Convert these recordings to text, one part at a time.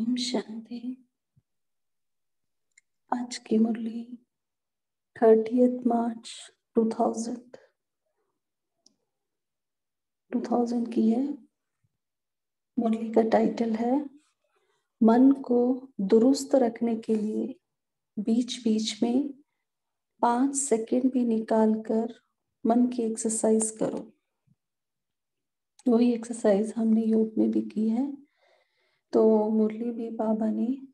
ओम शांति। आज की मुरली 30 मार्च 2000 की है। मुरली का टाइटल है मन को दुरुस्त रखने के लिए बीच बीच में 5 सेकंड भी निकाल कर मन की एक्सरसाइज करो। वही एक्सरसाइज हमने योग में भी की है। तो मुरली भी बाबा ने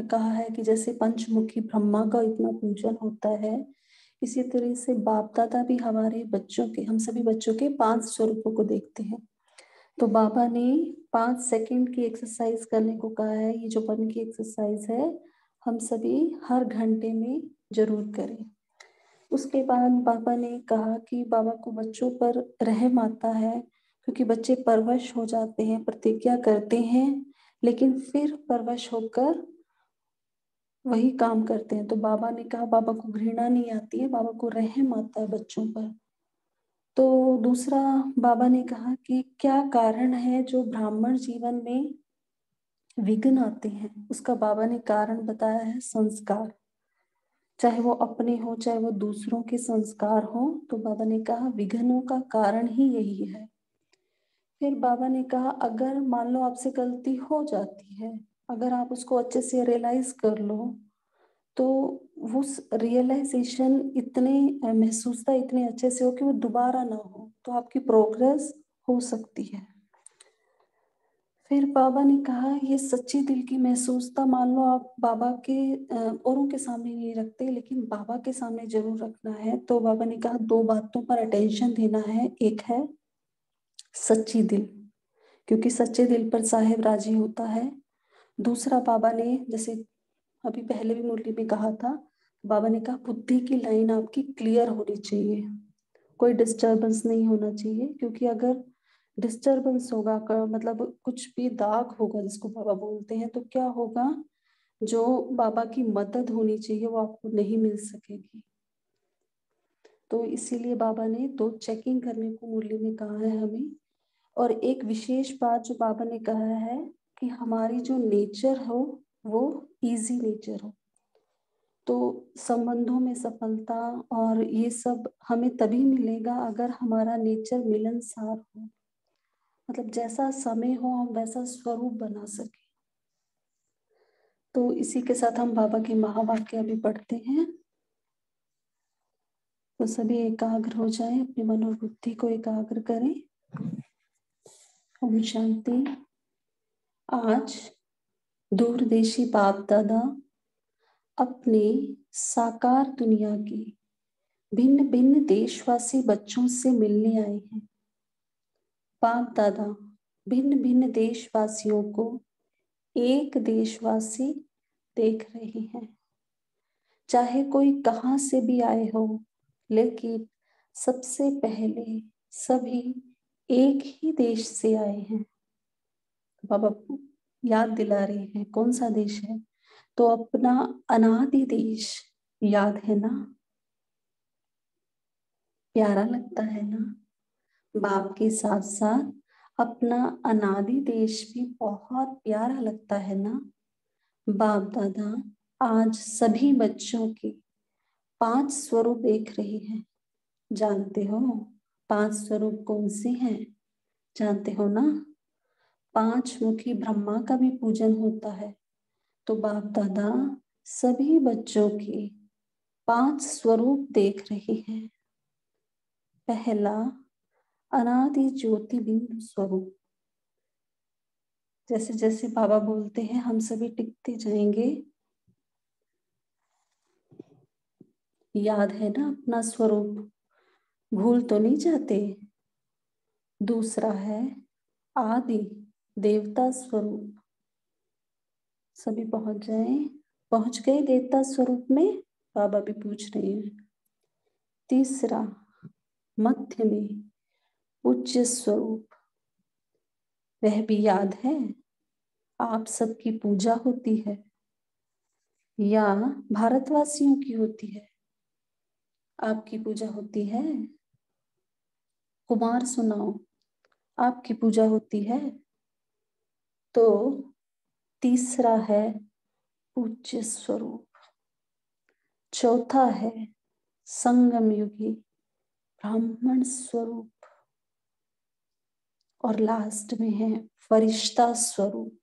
कहा है कि जैसे पंचमुखी ब्रह्मा का इतना पूजन होता है, इसी तरह से बाप दादा भी हमारे बच्चों के, हम सभी बच्चों के 5 स्वरूपों को देखते हैं। तो बाबा ने 5 सेकंड की एक्सरसाइज करने को कहा है। ये जो मन की एक्सरसाइज है, हम सभी हर घंटे में जरूर करें। उसके बाद बाबा ने कहा कि बाबा को बच्चों पर रहम आता है, क्योंकि बच्चे परवश हो जाते हैं, प्रतिज्ञा करते हैं, लेकिन फिर परवश होकर वही काम करते हैं। तो बाबा ने कहा बाबा को घृणा नहीं आती है, बाबा को रहम आता है बच्चों पर। तो दूसरा बाबा ने कहा कि क्या कारण है जो ब्राह्मण जीवन में विघ्न आते हैं। उसका बाबा ने कारण बताया है संस्कार, चाहे वो अपने हो चाहे वो दूसरों के संस्कार हो। तो बाबा ने कहा विघ्नों का कारण ही यही है। फिर बाबा ने कहा अगर मान लो आपसे गलती हो जाती है, अगर आप उसको अच्छे से रियलाइज कर लो, तो वो रियलाइजेशन इतने महसूसता इतने अच्छे से हो कि वो दोबारा ना हो, तो आपकी प्रोग्रेस हो सकती है। फिर बाबा ने कहा ये सच्ची दिल की महसूसता मान लो आप बाबा के औरों के सामने नहीं रखते, लेकिन बाबा के सामने जरूर रखना है। तो बाबा ने कहा 2 बातों पर अटेंशन देना है। एक है सच्ची दिल, क्योंकि सच्चे दिल पर साहेब राजी होता है। दूसरा बाबा ने जैसे अभी पहले भी मुरली में कहा था, बाबा ने कहा बुद्धि की लाइन आपकी क्लियर होनी चाहिए, कोई डिस्टरबेंस नहीं होना चाहिए। क्योंकि अगर डिस्टरबेंस होगा मतलब कुछ भी दाग होगा जिसको बाबा बोलते हैं, तो क्या होगा, जो बाबा की मदद होनी चाहिए वो आपको नहीं मिल सकेगी। तो इसीलिए बाबा ने 2 चेकिंग करने को मुरली में कहा है हमें। और एक विशेष बात जो बाबा ने कहा है कि हमारी जो नेचर हो वो इजी नेचर हो। तो संबंधों में सफलता और ये सब हमें तभी मिलेगा अगर हमारा नेचर मिलनसार हो, मतलब जैसा समय हो हम वैसा स्वरूप बना सके। तो इसी के साथ हम बाबा के महावाक्य अभी पढ़ते हैं। तो सभी एकाग्र हो जाएं, अपने मन और बुद्धि को एकाग्र करें। ओम शांति। आज दूरदेशी बाप दादा अपने साकार दुनिया की भिन्न भिन्न देशवासी बच्चों से मिलने आए हैं। बाप दादा भिन्न भिन्न देशवासियों को एक देशवासी देख रहे हैं, चाहे कोई कहां से भी आए हो, लेकिन सबसे पहले सभी एक ही देश से आए हैं। बाबा याद दिला रहे हैं कौन सा देश है, तो अपना अनादि देश याद है ना। प्यारा लगता है ना। बाप के साथ साथ अपना अनादि देश भी बहुत प्यारा लगता है ना। बाप दादा आज सभी बच्चों के 5 स्वरूप देख रहे हैं। जानते हो 5 स्वरूप कौन से हैं? जानते हो ना, 5 मुखी ब्रह्मा का भी पूजन होता है। तो बाप दादा सभी बच्चों के 5 स्वरूप देख रहे हैं। पहला अनादि ज्योति बिंदु स्वरूप। जैसे जैसे बाबा बोलते हैं हम सभी टिकते जाएंगे। याद है ना अपना स्वरूप, भूल तो नहीं जाते। दूसरा है आदि देवता स्वरूप। सभी पहुंच जाए, पहुंच गए देवता स्वरूप में? बाबा भी पूछ रहे हैं। तीसरा मध्य में पूज्य स्वरूप, वह भी याद है। आप सबकी पूजा होती है या भारतवासियों की होती है? आपकी पूजा होती है। कुमार सुनाओ, आपकी पूजा होती है? तो तीसरा है पूज्य स्वरूप, चौथा है संगम युगी ब्राह्मण स्वरूप, और लास्ट में है फरिश्ता स्वरूप।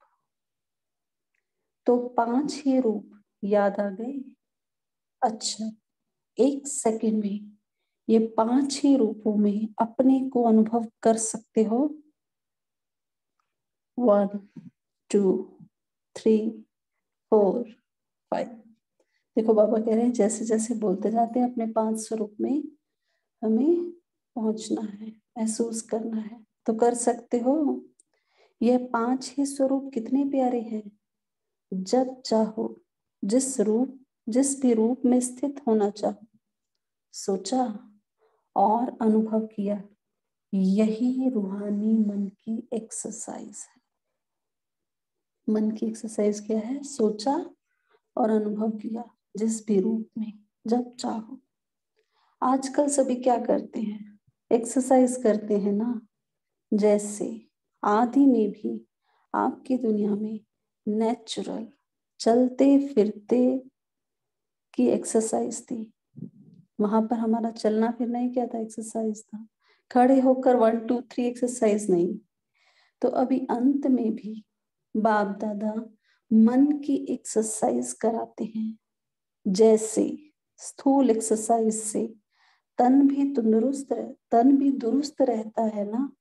तो 5 ही रूप याद आ गए। अच्छा, 1 सेकंड में ये 5 ही रूपों में अपने को अनुभव कर सकते हो। 1 2 3 4 5। देखो बाबा कह रहे हैं जैसे जैसे बोलते जाते हैं अपने 5 स्वरूप में हमें पहुंचना है, महसूस करना है, तो कर सकते हो। यह 5 ही स्वरूप कितने प्यारे हैं। जब चाहो, जिस भी रूप में स्थित होना चाहो, सोचा और अनुभव किया, यही रूहानी मन की एक्सरसाइज है। मन की एक्सरसाइज क्या है? सोचा और अनुभव किया, जिस भी रूप में, जब चाहो। आजकल सभी क्या करते हैं? एक्सरसाइज करते हैं ना। जैसे आदि में भी आपकी दुनिया में नेचुरल चलते फिरते की एक्सरसाइज थी। वहां पर हमारा चलना फिरना ही क्या था? एक्सरसाइज था। खड़े होकर 1 2 3 एक्सरसाइज नहीं। तो अभी अंत में भी बाप दादा मन की एक्सरसाइज कराते हैं। जैसे स्थूल एक्सरसाइज से तन भी दुरुस्त रहता है ना,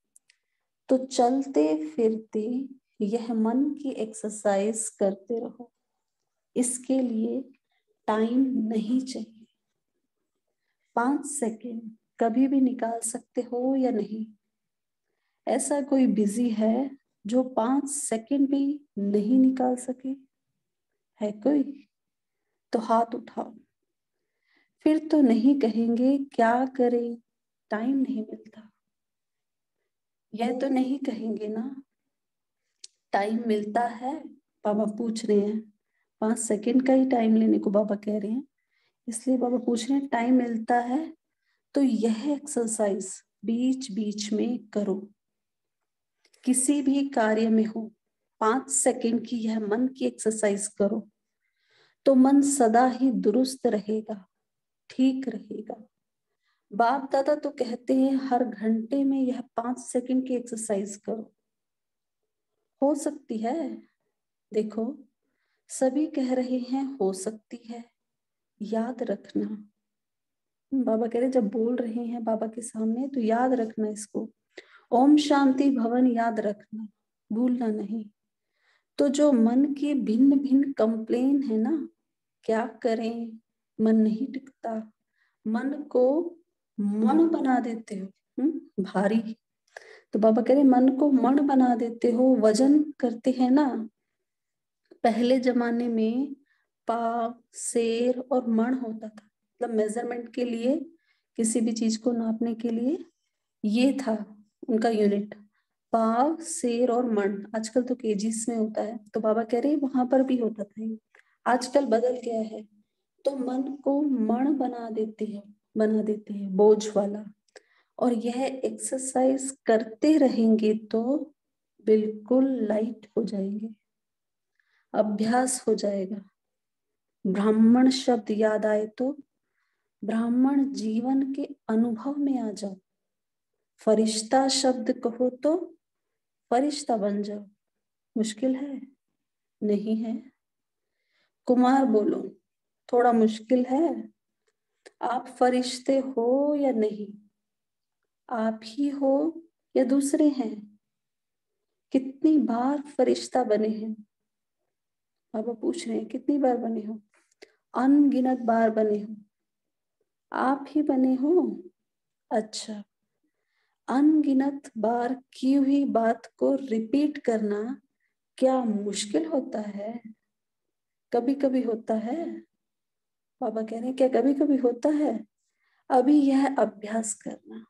तो चलते फिरते यह मन की एक्सरसाइज करते रहो। इसके लिए टाइम नहीं चाहिए। 5 सेकेंड कभी भी निकाल सकते हो या नहीं? ऐसा कोई बिजी है जो 5 सेकेंड भी नहीं निकाल सके? है कोई? तो हाथ उठाओ। फिर तो नहीं कहेंगे क्या करें, टाइम नहीं मिलता। यह तो नहीं कहेंगे ना टाइम मिलता है। बाबा पूछ रहे हैं, 5 सेकेंड का ही टाइम लेने को बाबा कह रहे हैं, इसलिए बाबा पूछ रहे हैं टाइम मिलता है तो यह एक्सरसाइज बीच बीच में करो। किसी भी कार्य में हो, 5 सेकेंड की यह मन की एक्सरसाइज करो तो मन सदा ही दुरुस्त रहेगा, ठीक रहेगा। बाप दादा तो कहते हैं हर घंटे में यह 5 सेकेंड की एक्सरसाइज करो। हो सकती है? देखो सभी कह रहे हैं हो सकती है। याद रखना, बाबा कह रहे जब बोल रहे हैं बाबा के सामने तो याद रखना इसको। ओम शांति भवन याद रखना, भूलना नहीं। तो जो मन की भिन्न भिन्न कंप्लेन है ना, क्या करें, मन नहीं टिकता, मन को मण बना देते हो भारी। तो बाबा कह रहे मन को मण बना देते हो, वजन करते हैं ना। पहले जमाने में पाव, सेर और मण होता था, मतलब मेजरमेंट के लिए, किसी भी चीज को नापने के लिए ये था उनका यूनिट, पाव, सेर और मण। आजकल तो केजीस में होता है। तो बाबा कह रहे वहां पर भी होता था ये। आजकल बदल गया है, तो मन को मण बना देते हैं बोझ वाला। और यह एक्सरसाइज करते रहेंगे तो बिल्कुल लाइट हो जाएंगे, अभ्यास हो जाएगा। ब्राह्मण शब्द याद आए तो ब्राह्मण जीवन के अनुभव में आ जाओ। फरिश्ता शब्द कहो तो फरिश्ता बन जाओ। मुश्किल है? नहीं है। कुमार बोलो, थोड़ा मुश्किल है? आप फरिश्ते हो या नहीं? आप ही हो या दूसरे हैं? कितनी बार फरिश्ता बने हैं? बाबा पूछ रहे हैं कितनी बार बने हो? अनगिनत बार बने हो। आप ही बने हो? अच्छा, अनगिनत बार की हुई बात को रिपीट करना क्या मुश्किल होता है? कभी कभी होता है। बाबा कह रहे हैं क्या कभी कभी होता है? अभी यह अभ्यास करना,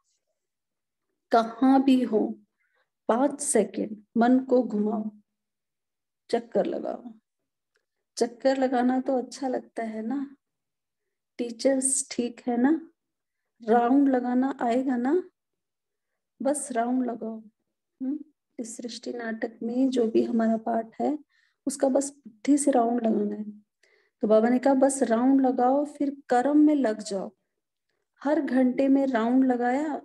कहाँ भी हो 5 सेकेंड मन को घुमाओ, चक्कर लगाओ। चक्कर लगाना तो अच्छा लगता है ना, टीचर्स ठीक है ना, राउंड लगाना आएगा ना, बस राउंड लगाओ। इस सृष्टि नाटक में जो भी हमारा पार्ट है उसका बस बुद्धि से राउंड लगाना है। तो बाबा ने कहा बस राउंड लगाओ, फिर कर्म में लग जाओ। हर घंटे में राउंड लगाया,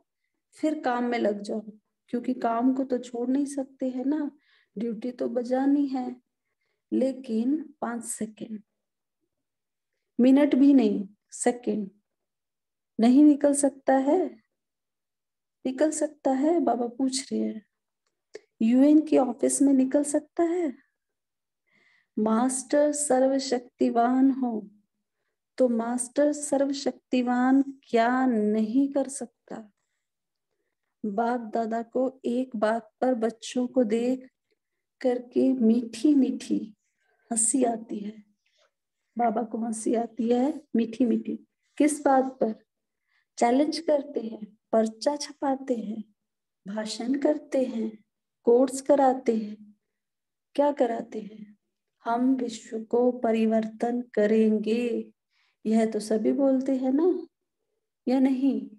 फिर काम में लग जाओ, क्योंकि काम को तो छोड़ नहीं सकते है ना, ड्यूटी तो बजानी है। लेकिन 5 सेकेंड, मिनट भी नहीं, सेकेंड नहीं निकल सकता है? निकल सकता है? बाबा पूछ रहे हैं। यूएन के ऑफिस में निकल सकता है? मास्टर सर्वशक्तिवान हो तो मास्टर सर्वशक्तिवान क्या नहीं कर सकता? बाप दादा को एक बात पर बच्चों को देख करके मीठी मीठी हंसी आती है। बाबा को हंसी आती है मीठी मीठी। किस बात पर? चैलेंज करते हैं, पर्चा छपाते हैं, भाषण करते हैं, कोर्स कराते हैं। क्या कराते हैं? हम विश्व को परिवर्तन करेंगे, यह तो सभी बोलते हैं ना, या नहीं?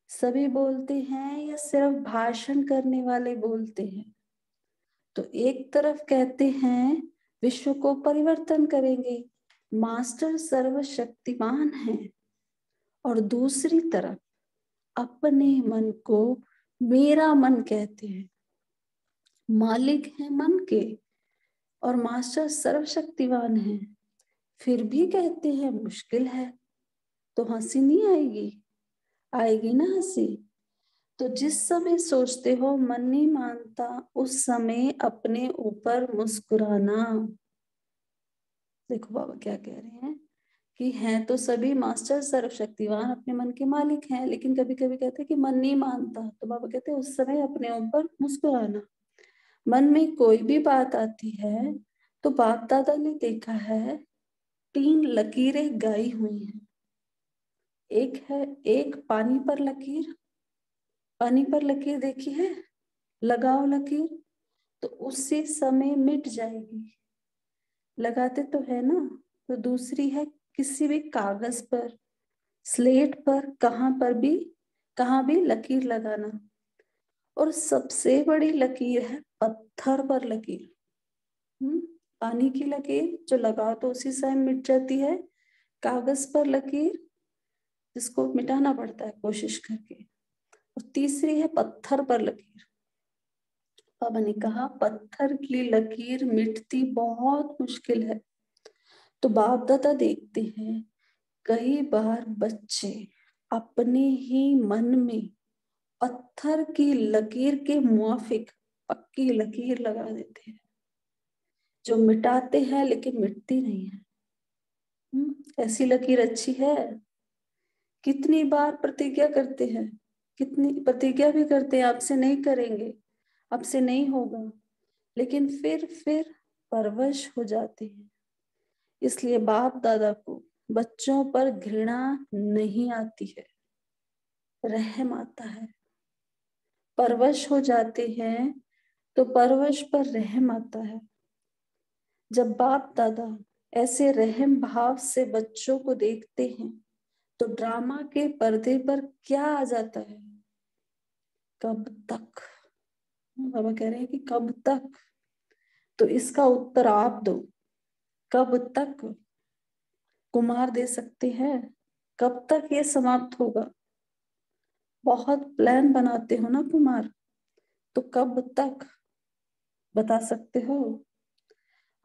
सभी बोलते हैं या सिर्फ भाषण करने वाले बोलते हैं? तो एक तरफ कहते हैं विश्व को परिवर्तन करेंगे, मास्टर सर्वशक्तिमान है, और दूसरी तरफ अपने मन को मेरा मन कहते हैं, मालिक है मन के और मास्टर सर्वशक्तिवान है, फिर भी कहते हैं मुश्किल है। तो हंसी नहीं आएगी? आएगी ना हंसी। तो जिस समय सोचते हो मन नहीं मानता, उस समय अपने ऊपर मुस्कुराना। देखो बाबा क्या कह रहे हैं कि हैं तो सभी मास्टर सर्वशक्तिवान, अपने मन के मालिक हैं, लेकिन कभी कभी कहते हैं कि मन नहीं मानता। तो बाबा कहते हैं उस समय अपने ऊपर मुस्कुराना। मन में कोई भी बात आती है तो बाप दादा ने देखा है 3 लकीरें गाई हुई हैं। एक है, एक पानी पर लकीर, पानी पर लकीर देखी है? लगाओ लकीर तो उसी समय मिट जाएगी, लगाते तो है ना। तो दूसरी है किसी भी कागज पर, स्लेट पर, कहाँ भी लकीर लगाना। और सबसे बड़ी लकीर है पत्थर पर लकीर। पानी की लकीर जो लगाओ तो उसी समय मिट जाती है, कागज पर लकीर जिसको मिटाना पड़ता है कोशिश करके, और तीसरी है पत्थर पर लकीर। बाबा ने कहा पत्थर की लकीर मिटती बहुत मुश्किल है। तो बाप दादा देखते हैं कई बार बच्चे अपने ही मन में पत्थर की लकीर के मुआफिक पक्की लकीर लगा देते हैं, जो मिटाते हैं लेकिन मिटती नहीं है। ऐसी लकीर अच्छी है? कितनी बार प्रतिज्ञा करते हैं, कितनी प्रतिज्ञा भी करते हैं आपसे नहीं करेंगे, आपसे नहीं होगा, लेकिन फिर परवश हो जाते हैं। इसलिए बाप दादा को बच्चों पर घृणा नहीं आती है, रहम आता है। परवश हो जाते हैं तो परवश पर रहम आता है। जब बाप दादा ऐसे रहम भाव से बच्चों को देखते हैं तो ड्रामा के पर्दे पर क्या आ जाता है? कब तक? बाबा कह रहे हैं कि कब तक। तो इसका उत्तर आप दो, कब तक? कुमार दे सकते हैं कब तक ये समाप्त होगा? बहुत प्लान बनाते हो ना कुमार, तो कब तक बता सकते हो?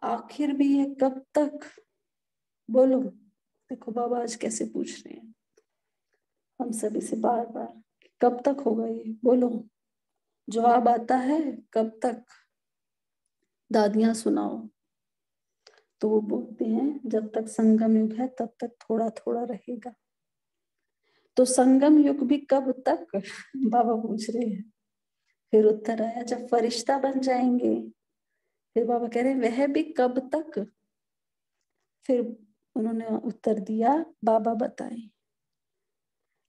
आखिर भी ये कब तक? बोलो। देखो बाबा आज कैसे पूछ रहे हैं हम सभी से बार बार, कब तक होगा ये? बोलो। जवाब आता है कब तक? दादियां सुनाओ। तो वो बोलते हैं जब तक संगम युग है तब तक थोड़ा थोड़ा रहेगा। तो संगम युग भी कब तक? बाबा पूछ रहे हैं। फिर उत्तर आया जब फरिश्ता बन जाएंगे। फिर बाबा कह रहे हैं वह भी कब तक? फिर उन्होंने उत्तर दिया बाबा बताएं।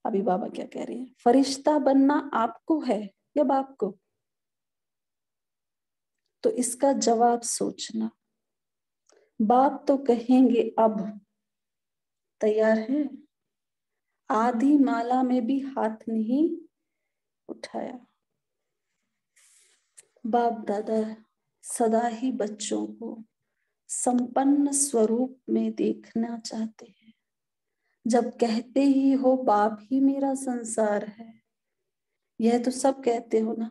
अभी बाबा क्या कह रहे हैं, फरिश्ता बनना आपको है या बाप को? तो इसका जवाब सोचना। बाप तो कहेंगे अब, तैयार है? आधी माला में भी हाथ नहीं उठाया। बाप दादा सदा ही बच्चों को संपन्न स्वरूप में देखना चाहते हैं। जब कहते ही हो बाप ही मेरा संसार है, यह तो सब कहते हो ना,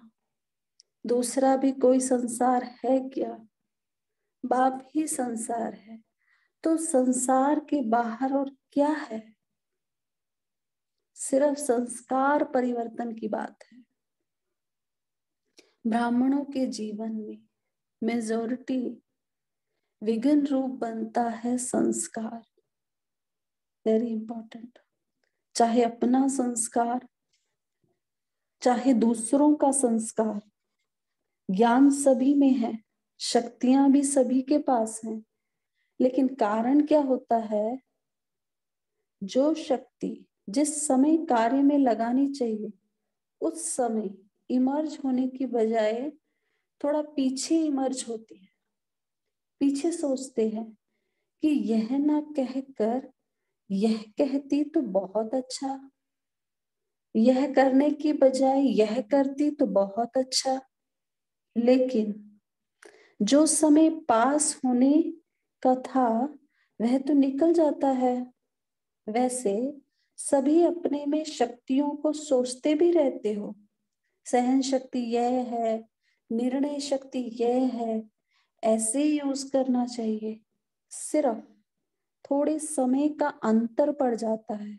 दूसरा भी कोई संसार है क्या? बाप ही संसार है, तो संसार के बाहर और क्या है? सिर्फ संस्कार परिवर्तन की बात है। ब्राह्मणों के जीवन में मेजॉरिटी विघ्न रूप बनता है संस्कार। Very important. चाहे अपना संस्कार, चाहे दूसरों का संस्कार, ज्ञान सभी में है, शक्तियां भी सभी के पास हैं, लेकिन कारण क्या होता है? जो शक्ति जिस समय कार्य में लगानी चाहिए, उस समय इमर्ज होने की बजाय थोड़ा पीछे इमर्ज होती है। पीछे सोचते हैं कि यह ना कहकर यह कहती तो बहुत अच्छा, यह करने की बजाय यह करती तो बहुत अच्छा। लेकिन जो समय पास होने का था वह तो निकल जाता है। वैसे सभी अपने में शक्तियों को सोचते भी रहते हो, सहन शक्ति यह है, निर्णय शक्ति यह है, ऐसे ही यूज करना चाहिए। सिर्फ थोड़े समय का अंतर पड़ जाता है।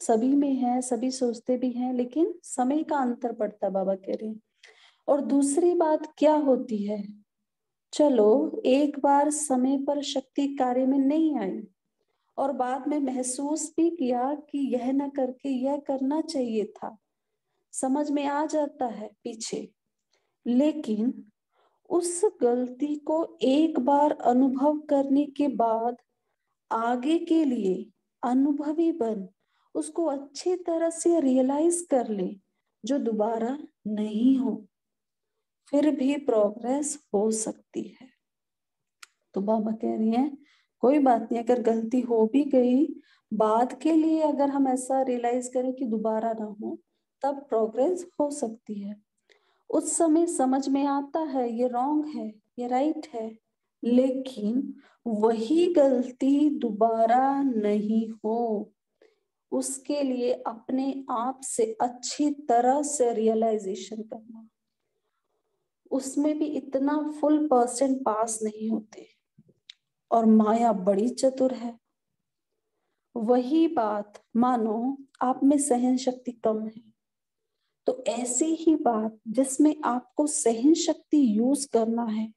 सभी में है, सभी सोचते भी हैं, लेकिन समय का अंतर पड़ता, बाबा कह रहे हैं। और दूसरी बात क्या होती है? चलो एक बार समय पर शक्ति कार्य में नहीं आई और बाद में महसूस भी किया कि यह न करके यह करना चाहिए था, समझ में आ जाता है पीछे। लेकिन उस गलती को एक बार अनुभव करने के बाद आगे के लिए अनुभवी बन उसको अच्छी तरह से रियलाइज कर ले, जो दोबारा नहीं हो, फिर भी प्रोग्रेस हो सकती है। तो बाबा कह रही हैं कोई बात नहीं, अगर गलती हो भी गई, बाद के लिए अगर हम ऐसा रियलाइज करें कि दोबारा ना हो, तब प्रोग्रेस हो सकती है। उस समय समझ में आता है ये रॉन्ग है, ये राइट है, लेकिन वही गलती दोबारा नहीं हो, उसके लिए अपने आप से अच्छी तरह से रियलाइजेशन करना। उसमें भी इतना फुल परसेंट पास नहीं होते। और माया बड़ी चतुर है। वही बात मानो आप में सहन शक्ति कम है, तो ऐसी ही बात जिसमें आपको सहन शक्ति यूज करना है,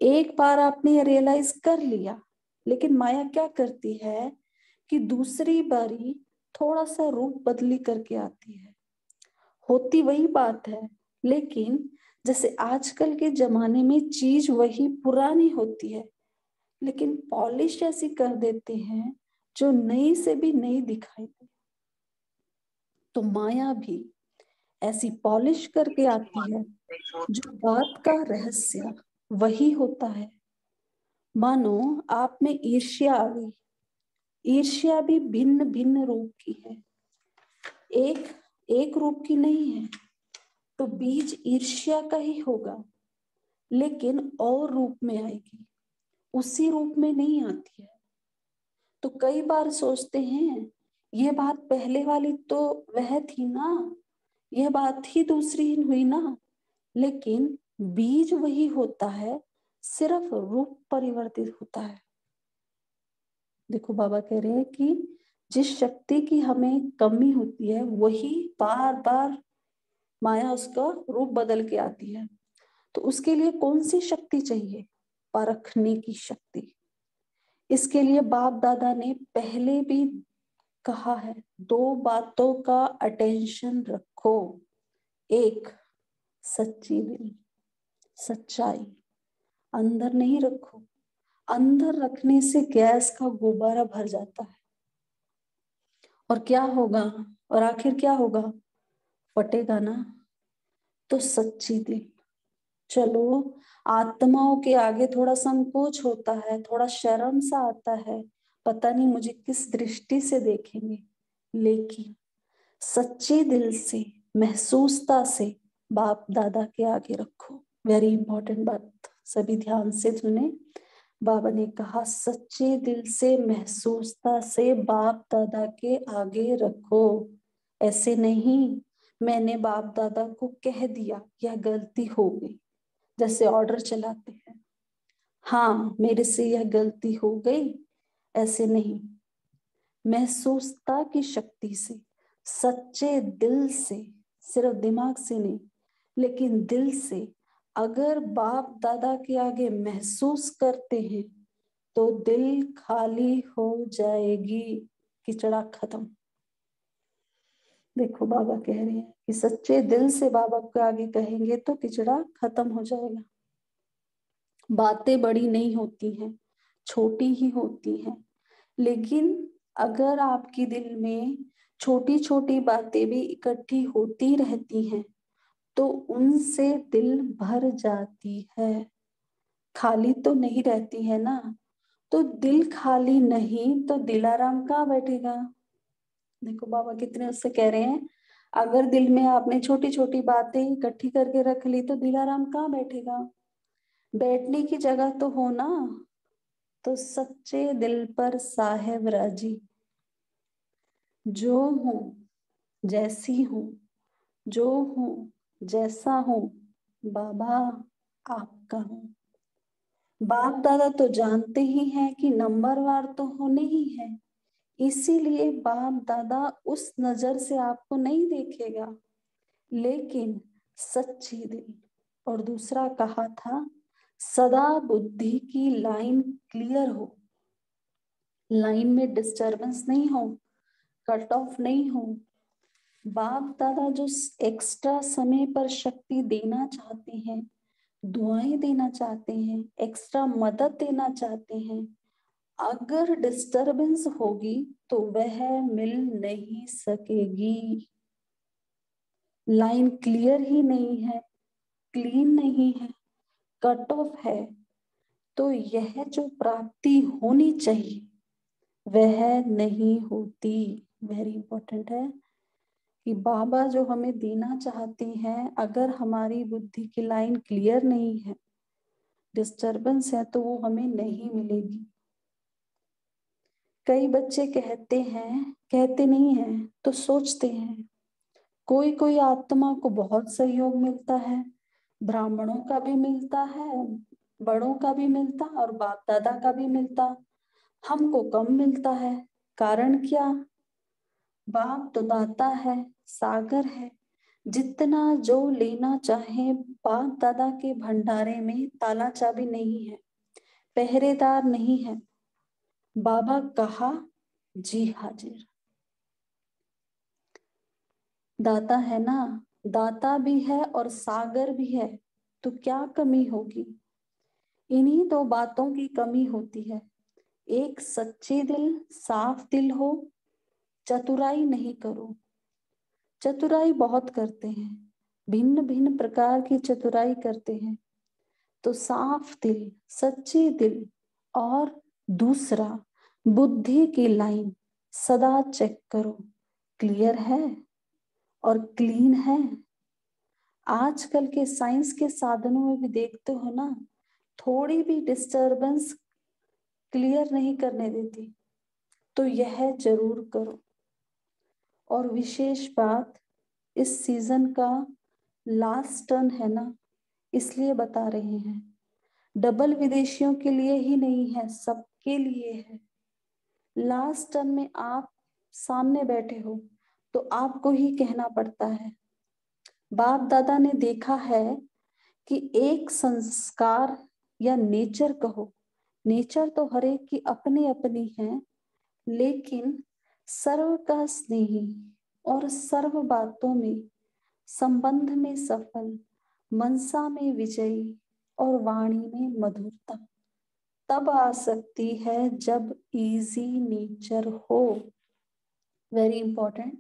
एक बार आपने रियलाइज कर लिया, लेकिन माया क्या करती है कि दूसरी बारी थोड़ा सा रूप बदली करके आती है। होती वही बात है, लेकिन जैसे आजकल के जमाने में चीज वही पुरानी होती है, लेकिन पॉलिश ऐसी कर देते हैं जो नई से भी नई दिखाई दे। तो माया भी ऐसी पॉलिश करके आती है, जो बात का रहस्य वही होता है। मानो आप में ईर्ष्या आ गई, ईर्ष्या भी भिन्न भिन्न रूप की है, एक रूप की नहीं है, तो बीज ईर्ष्या का ही होगा, लेकिन और रूप में आएगी, उसी रूप में नहीं आती है। तो कई बार सोचते हैं ये बात पहले वाली तो वह थी ना, यह बात ही दूसरी हुई ना, लेकिन बीज वही होता है, सिर्फ रूप परिवर्तित होता है। देखो बाबा कह रहे हैं कि जिस शक्ति की हमें कमी होती है वही बार बार माया उसका रूप बदल के आती है। तो उसके लिए कौन सी शक्ति चाहिए? परखने की शक्ति। इसके लिए बाप दादा ने पहले भी कहा है, दो बातों का अटेंशन रखो। एक, सच्ची दिल, सच्चाई अंदर नहीं रखो, अंदर रखने से गैस का गुब्बारा भर जाता है और क्या होगा, और आखिर क्या होगा, फटेगा ना। तो सच्ची दिल। चलो आत्माओं के आगे थोड़ा संकोच होता है, थोड़ा शर्म सा आता है, पता नहीं मुझे किस दृष्टि से देखेंगे, लेकिन सच्चे दिल से, महसूसता से बाप दादा के आगे रखो। वेरी इंपॉर्टेंट बात। सभी ध्यान से सुने। बाबा ने कहा सच्चे दिल से महसूसता से बाप दादा के आगे रखो। ऐसे नहीं मैंने बाप दादा को कह दिया यह गलती हो गई, जैसे ऑर्डर चलाते हैं, हाँ मेरे से यह गलती हो गई, ऐसे नहीं। महसूसता की शक्ति से, सच्चे दिल से, सिर्फ दिमाग से नहीं लेकिन दिल से अगर बाप दादा के आगे महसूस करते हैं तो दिल खाली हो जाएगी, किचड़ा खत्म। देखो बाबा कह रहे हैं कि सच्चे दिल से बाबा के आगे कहेंगे तो किचड़ा खत्म हो जाएगा। बातें बड़ी नहीं होती हैं, छोटी ही होती हैं, लेकिन अगर आपकी दिल में छोटी छोटी बातें भी इकट्ठी होती रहती हैं तो उनसे दिल भर जाती है, खाली तो नहीं रहती है ना। तो दिल खाली नहीं तो दिलाराम कहाँ बैठेगा। देखो बाबा कितने उससे कह रहे हैं, अगर दिल में आपने छोटी छोटी बातें इकट्ठी करके रख ली तो दिलाराम कहाँ बैठेगा। बैठने की जगह तो हो ना। तो सच्चे दिल पर साहेब राजी, जो हूं जैसी हूं, जो हूं जैसा हूं, बाबा आपका हूं। बाप दादा तो जानते ही हैं कि नंबरवार तो होने ही है, इसीलिए बाप दादा उस नजर से आपको नहीं देखेगा, लेकिन सच्ची दिल। और दूसरा कहा था सदा बुद्धि की लाइन क्लियर हो, लाइन में डिस्टरबेंस नहीं हो, कट ऑफ नहीं हो। बाप दादा जो एक्स्ट्रा समय पर शक्ति देना चाहते हैं, दुआएं देना चाहते हैं, एक्स्ट्रा मदद देना चाहते हैं, अगर डिस्टरबेंस होगी तो वह मिल नहीं सकेगी। लाइन क्लियर ही नहीं है, क्लीन नहीं है, कट ऑफ है, तो यह जो प्राप्ति होनी चाहिए वह नहीं होती। वेरी इंपॉर्टेंट है कि बाबा जो हमें देना चाहते हैं, अगर हमारी बुद्धि की लाइन क्लियर नहीं है, डिस्टरबेंस है, तो वो हमें नहीं मिलेगी। कई बच्चे कहते हैं, कहते नहीं हैं तो सोचते हैं, कोई कोई आत्मा को बहुत सहयोग मिलता है, ब्राह्मणों का भी मिलता है, बड़ों का भी मिलता और बाप दादा का भी मिलता, हमको कम मिलता है। कारण क्या। बाप तो दाता है, सागर है, जितना जो लेना चाहे। बाप दादा के भंडारे में ताला चाबी नहीं है, पहरेदार नहीं है। बाबा कहा जी हाजिर। दाता है ना, दाता भी है और सागर भी है, तो क्या कमी होगी। इन्हीं दो बातों की कमी होती है, एक सच्चे दिल, साफ दिल हो, चतुराई नहीं करो। चतुराई बहुत करते हैं, भिन्न भिन्न प्रकार की चतुराई करते हैं, तो साफ दिल, सच्चे दिल। और दूसरा, बुद्धि की लाइन सदा चेक करो, क्लियर है और क्लीन है। आजकल के साइंस के साधनों में भी देखते हो ना, थोड़ी भी डिस्टरबेंस क्लियर नहीं करने देती, तो यह जरूर करो। और विशेष बात, इस सीजन का लास्ट टर्न है ना, इसलिए बता रहे हैं, डबल विदेशियों के लिए ही नहीं है, सबके लिए है। लास्ट टर्न में आप सामने बैठे हो तो आपको ही कहना पड़ता है। बाप दादा ने देखा है कि एक संस्कार या नेचर कहो, नेचर तो हर एक की अपनी अपनी है, लेकिन सर्व का स्नेही और सर्व बातों में, संबंध में सफल, मनसा में विजयी और वाणी में मधुरता तब आ सकती है जब इजी नेचर हो। Very important.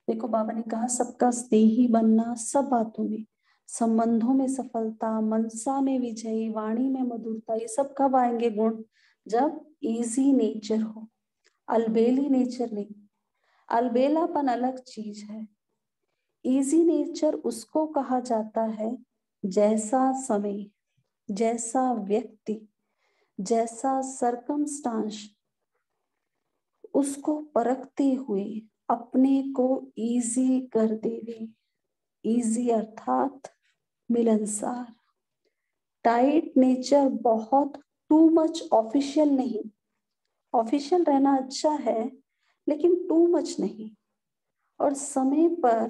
देखो बाबा ने कहा सबका स्नेही बनना, सब बातों में, संबंधों में सफलता, मनसा में विजयी, वाणी में मधुरता, ये सब कब आएंगे गुण, जब इजी नेचर हो, अलबेली नेचर नहीं। अलबेलापन अलग चीज है। इजी नेचर उसको कहा जाता है जैसा समय, जैसा व्यक्ति, जैसा सरकमस्टांस, उसको परखते हुए अपने को इजी कर देवे। इजी अर्थात मिलनसार। टाइट नेचर बहुत टू मच ऑफिशियल नहीं। ऑफिशियल रहना अच्छा है लेकिन टू मच नहीं। और समय पर,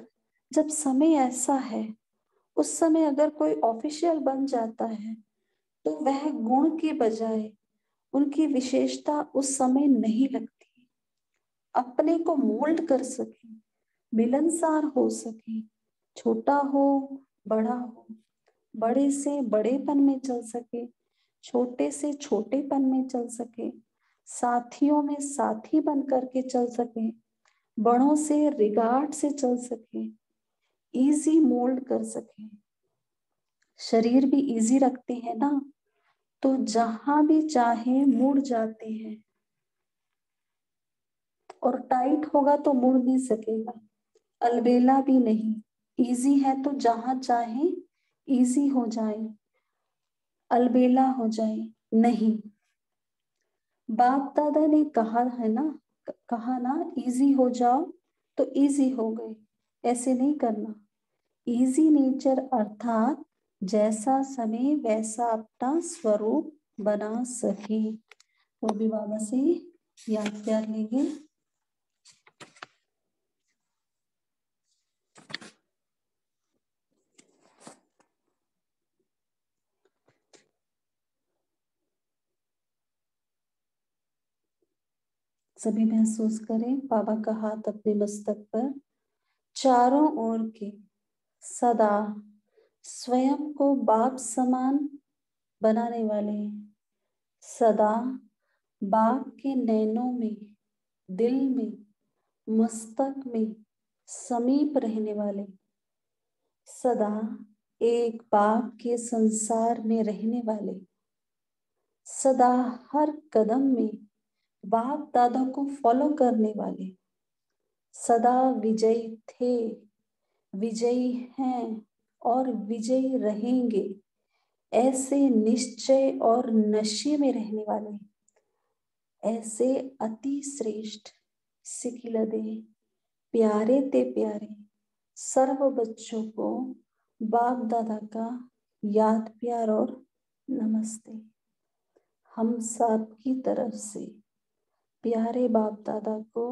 जब समय ऐसा है, उस समय अगर कोई ऑफिशियल बन जाता है तो वह गुण के बजाय उनकी विशेषता उस समय नहीं लगती। अपने को मोल्ड कर सके, मिलनसार हो सके, छोटा हो बड़ा हो, बड़े से बड़ेपन में चल सके, छोटे से छोटेपन में चल सके, साथियों में साथी बन करके चल सके, बड़ों से रिगार्ड से चल सके, इजी मोल्ड कर सके। शरीर भी इजी रखते हैं ना, तो जहां भी चाहे मुड़ जाते हैं। और टाइट होगा तो मुड़ नहीं सकेगा, अलबेला भी नहीं। इजी है तो जहां चाहे इजी हो जाए, अलबेला हो जाए नहीं। बाप दादा ने कहा है ना, कहा ना, इजी हो जाओ तो इजी हो गए, ऐसे नहीं करना। इजी नेचर अर्थात जैसा समय वैसा अपना स्वरूप बना सके। तो भी बाबा से याद प्यार लेंगे। सभी महसूस करें बाबा का हाथ अपने मस्तक पर, चारों ओर के सदा स्वयं को बाप समान बनाने वाले, सदा बाप के नैनों में, दिल में, मस्तक में समीप रहने वाले, सदा एक बाप के संसार में रहने वाले, सदा हर कदम में बाप दादा को फॉलो करने वाले, सदा विजयी थे, विजयी हैं और विजयी रहेंगे, ऐसे निश्चय और नशे में रहने वाले, ऐसे अति श्रेष्ठ सिखिलदे प्यारे ते प्यारे सर्व बच्चों को बाप दादा का याद प्यार और नमस्ते। हम सब की तरफ से प्यारे बाप दादा को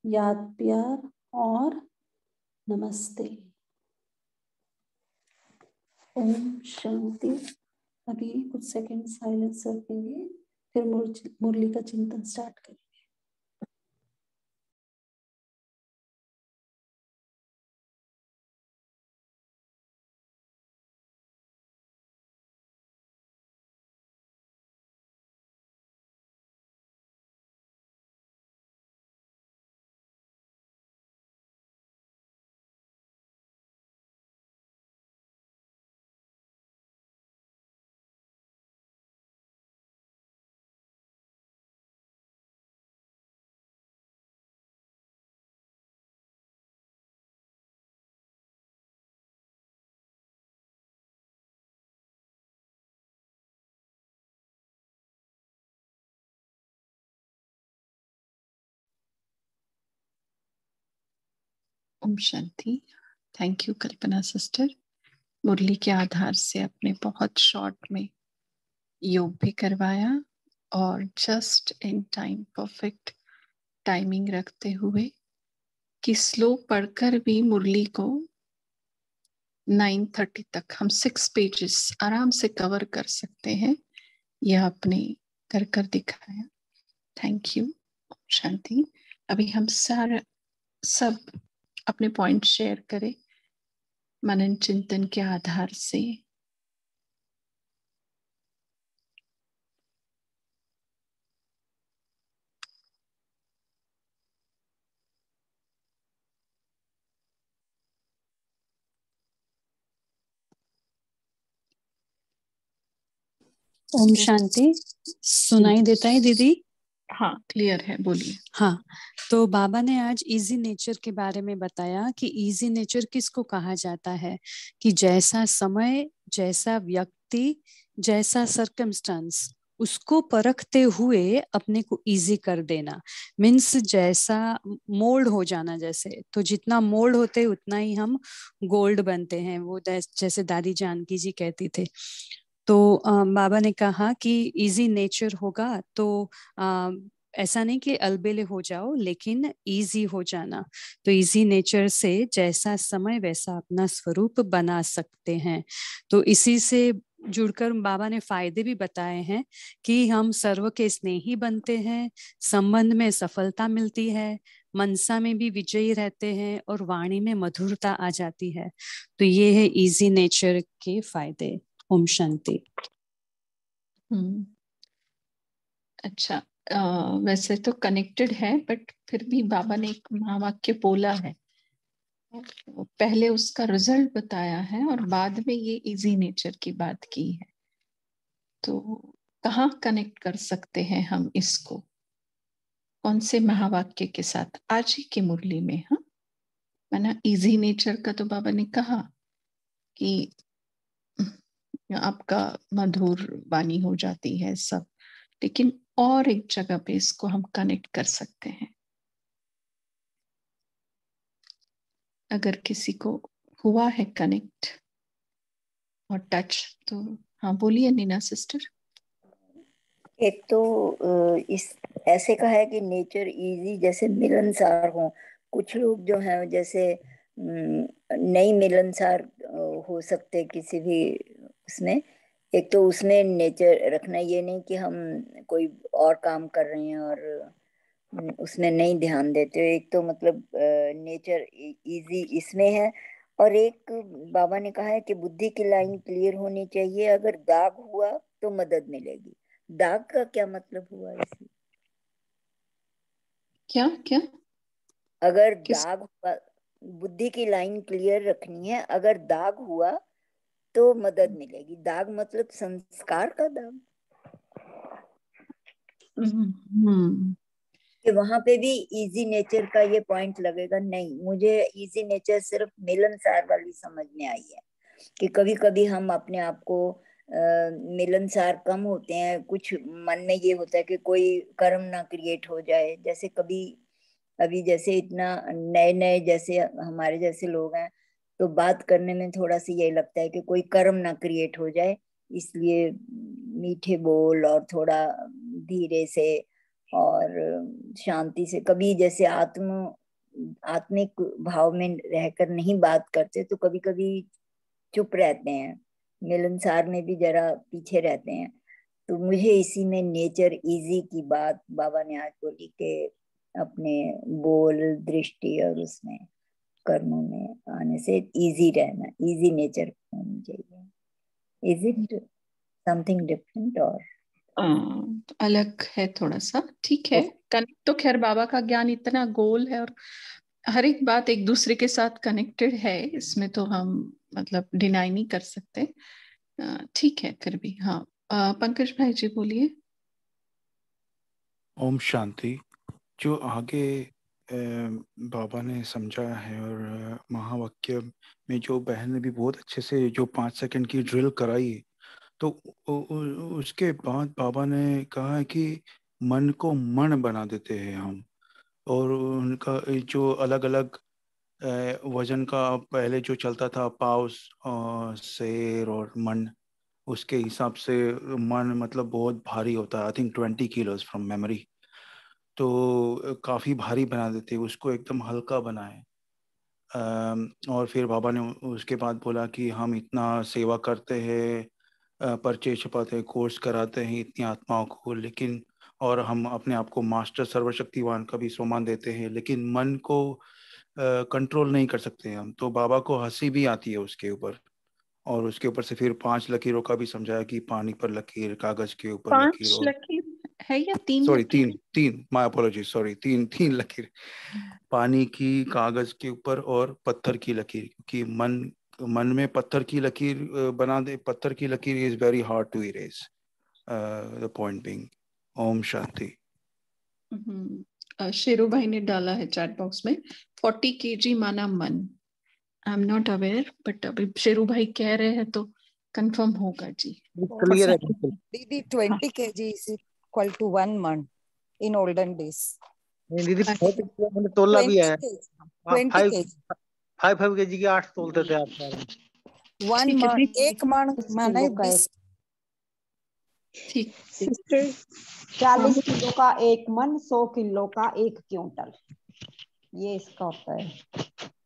याद प्यार और नमस्ते। ओम शांति। अभी कुछ सेकंड साइलेंस रखेंगे, फिर मुरली का चिंतन स्टार्ट करेंगे। Om Shanti. Thank you Kalpana sister. Murli के आधार से आपने बहुत शॉर्ट में योग भी करवाया और just in time perfect timing रखते हुए कि स्लो पढ़कर भी मुरली को 9:30 तक हम 6 पेजेस आराम से कवर कर सकते हैं, यह आपने कर दिखाया। Thank you. शांति। अभी हम सब अपने पॉइंट शेयर करें मनन चिंतन के आधार से। ओम शांति। सुनाई देता है दीदी? हाँ, क्लियर है, बोलिए। हाँ, तो बाबा ने आज इजी नेचर के बारे में बताया कि इजी नेचर किसको कहा जाता है, कि जैसा समय, जैसा परिस्थिति, जैसा सर्कमस्टांस, उसको परखते हुए अपने को इजी कर देना। मीन्स जैसा मोल्ड हो जाना, जैसे तो जितना मोल्ड होते उतना ही हम गोल्ड बनते हैं, वो जैसे दादी जानकी जी कहती थे। तो बाबा ने कहा कि इजी नेचर होगा तो ऐसा नहीं कि अलबेले हो जाओ, लेकिन इजी हो जाना। तो इजी नेचर से जैसा समय वैसा अपना स्वरूप बना सकते हैं। तो इसी से जुड़कर बाबा ने फायदे भी बताए हैं कि हम सर्व के स्नेही बनते हैं, संबंध में सफलता मिलती है, मनसा में भी विजयी रहते हैं और वाणी में मधुरता आ जाती है। तो ये है इजी नेचर के फायदे। ओम शांति। अच्छा, वैसे तो कनेक्टेड है, बट फिर भी बाबा ने एक महावाक्य बोला है, पहले उसका रिजल्ट बताया है और बाद में ये इजी नेचर की बात की है। तो कहाँ कनेक्ट कर सकते हैं हम इसको, कौन से महावाक्य के साथ? आज ही की मुरली में। हाँ, मैंने इजी नेचर का तो बाबा ने कहा कि आपका मधुर वाणी हो जाती है सब, लेकिन और एक जगह पे इसको हम कनेक्ट कर सकते हैं, अगर किसी को हुआ है कनेक्ट और टच तो। हाँ बोलिए नीना सिस्टर। एक तो इस ऐसे का है कि नेचर इजी, जैसे मिलनसार हो। कुछ लोग जो हैं जैसे नहीं मिलनसार हो सकते किसी भी उसमें। एक तो उसमें नेचर रखना, ये नहीं कि हम कोई और काम कर रहे हैं और उसमें नहीं ध्यान देते। एक तो मतलब नेचर इजी इसमें है। और एक बाबा ने कहा है कि बुद्धि की लाइन क्लियर होनी चाहिए, अगर दाग हुआ तो मदद मिलेगी। दाग का क्या मतलब हुआ इसमें? क्या क्या? अगर किस? दाग हुआ, बुद्धि की लाइन क्लियर रखनी है, अगर दाग हुआ तो मदद मिलेगी। दाग मतलब संस्कार का दाग, हम्म। कि वहां पे भी इजी नेचर का ये पॉइंट लगेगा। नहीं, मुझे इजी नेचर सिर्फ मिलनसार वाली समझ में आई है कि कभी कभी हम अपने आप को मिलनसार कम होते हैं। कुछ मन में ये होता है कि कोई कर्म ना क्रिएट हो जाए। जैसे कभी अभी जैसे इतना नए नए जैसे हमारे जैसे लोग हैं, तो बात करने में थोड़ा सा यही लगता है कि कोई कर्म ना क्रिएट हो जाए, इसलिए मीठे बोल और थोड़ा धीरे से और शांति से। कभी जैसे आत्मिक भाव में रहकर नहीं बात करते, तो कभी कभी चुप रहते हैं, मिलनसार में भी जरा पीछे रहते हैं। तो मुझे इसी में नेचर इजी की बात बाबा ने आज बोली कि अपने बोल, दृष्टि और उसमें कर्मों में आने से इजी रहना, इजी नेचर होनी चाहिए। इज इट समथिंग डिफरेंट और अलग है थोड़ा सा, ठीक है। कनेक्ट तो खैर बाबा का ज्ञान इतना गोल है और हर एक बात एक दूसरे के साथ कनेक्टेड है, इसमें तो हम मतलब डिनाई नहीं कर सकते। ठीक है फिर भी। हाँ, पंकज भाई जी बोलिए। ओम शांति। जो आगे बाबा ने समझाया है और महावाक्य में जो बहन ने भी बहुत अच्छे से जो 5 सेकंड की ड्रिल कराई, तो उसके बाद बाबा ने कहा है कि मन को मन बना देते हैं हम। और उनका जो अलग अलग वजन का पहले जो चलता था, पाउस और शेर और मन, उसके हिसाब से मन मतलब बहुत भारी होता है। I think 20 kilos from memory. तो काफ़ी भारी बना देते, उसको एकदम हल्का बनाए। और फिर बाबा ने उसके बाद बोला कि हम इतना सेवा करते हैं, पर्चे छपाते हैं, कोर्स कराते हैं इतनी आत्माओं को, लेकिन और हम अपने आप को मास्टर सर्वशक्तिवान का भी सम्मान देते हैं, लेकिन मन को कंट्रोल नहीं कर सकते हम। तो बाबा को हंसी भी आती है उसके ऊपर। और उसके ऊपर से फिर 5 लकीरों का भी समझाया कि पानी पर लकीर, कागज के ऊपर लकीर, 5 और लकीर है या 3 सॉरी लकीर? तीन तीन, माय अपोलॉजी, सॉरी तीन तीन लकीर। पानी की, कागज के ऊपर और पत्थर की लकीर। क्योंकि मन मन में पत्थर की लकीर बना दे, पत्थर की लकीर is very hard to erase. The point being. Om Shanti. Sheru भाई ने डाला है चैट बॉक्स में 40 kg माना मन। I am not aware, but अभी शेरू भाई कह रहे हैं तो कंफर्म होगा जी। क्लियर है दीदी 20 kg is equal to 1 month in olden days. नहीं दीदी, 40 किलो मैंने तोला भी 20 है। kg 20 kg 5 केजी के 8 तोलते थे आप सारे। 1 month, 1 month माना 20। ठीक सिस्टर 40 किलो का 1 मन, 100 किलो का 1 क्विंटल, ये इसका होता है।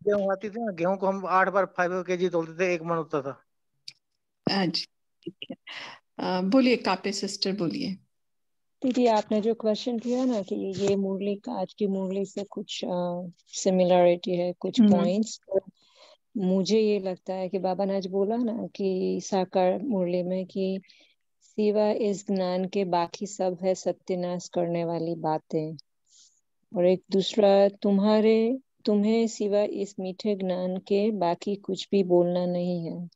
गेहूं आती थी ना, गेहूं को हम 8 बार 5 केजी तोलते थे, 1 मन होता था। जी ठीक है। बोलिए कापे सिस्टर, बोलिए। दीदी आपने जो क्वेश्चन किया ना कि ये मुरली का आज की मुरली से कुछ सिमिलरिटी है, कुछ पॉइंट्स, तो मुझे ये लगता है कि बाबा ने आज बोला ना कि साकार मुरली में कि सिवा इस ज्ञान के बाकी सब है सत्यानाश करने वाली बातें, और एक दूसरा तुम्हें सिवा इस मीठे ज्ञान के बाकी कुछ भी बोलना नहीं है,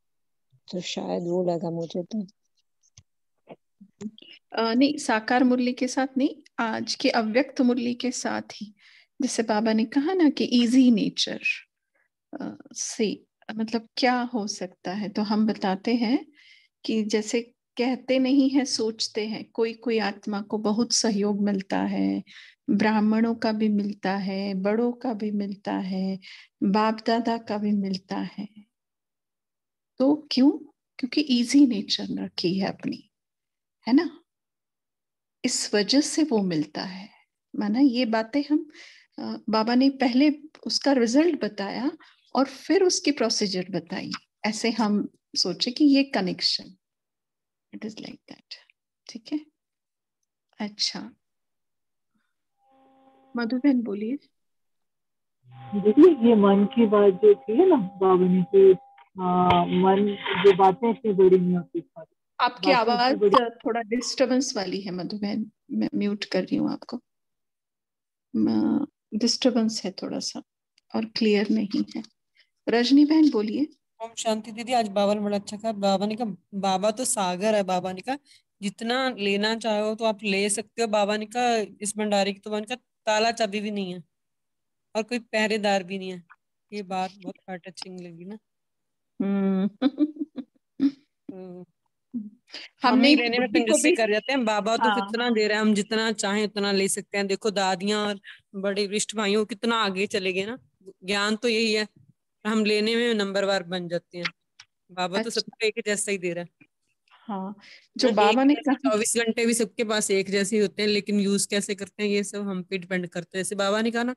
तो शायद वो लगा मुझे तो। नहीं, साकार मुरली के साथ नहीं, आज के अव्यक्त मुरली के साथ ही, जैसे बाबा ने कहा ना कि इजी नेचर से मतलब क्या हो सकता है, तो हम बताते हैं कि जैसे कहते नहीं है, सोचते हैं। कोई कोई आत्मा को बहुत सहयोग मिलता है, ब्राह्मणों का भी मिलता है, बड़ों का भी मिलता है, बाप दादा का भी मिलता है। तो क्यों? क्योंकि इजी नेचर रखी है अपनी, है ना, इस वजह से वो मिलता है। माना ये बातें हम बाबा ने पहले उसका रिजल्ट बताया और फिर उसकी प्रोसीजर बताई, ऐसे हम सोचे कि ये connection, it is like that. ठीक है, अच्छा मधु बहन बोलिए। दीदी ये मन की बात जो थी ना बाबा ने कि मन जो बातें इतनी बड़ी नहीं होती। आपकी आवाज थोड़ा डिस्टरबेंस वाली है मधु बहन, मैं म्यूट कर रही हूँ आपको, डिस्टरबेंस है थोड़ा सा और क्लियर नहीं है। रजनी बहन बोलिए। ओम शांति दीदी, आज बाबा ने बड़ा अच्छा कहा। बाबा ने कहा बाबा तो सागर है, बाबा ने कहा जितना लेना चाहो तो आप ले सकते हो। बाबा ने कहा इस भंडारे की तो बाबा ने कहा ताला चाबी भी नहीं है और कोई पहरेदार भी नहीं है। ये बात बहुत हार्ट टचिंग लगी ना। तो हम ही लेने में कंजूसी कर जाते हैं। बाबा तो कितना दे रहे हैं, हम जितना चाहें उतना ले सकते हैं। देखो दादियां और बड़े वरिष्ठ भाइयों कितना आगे चले गए ना। ज्ञान तो यही है, हम लेने में नंबरवार बन जाते हैं। बाबा तो सबको एक जैसा ही दे रहा है। हाँ, जो बाबा ने कहा 24 घंटे भी सबके पास एक जैसे ही होते हैं, लेकिन यूज कैसे करते हैं ये सब हम पे डिपेंड करते हैं। जैसे बाबा ने कहा ना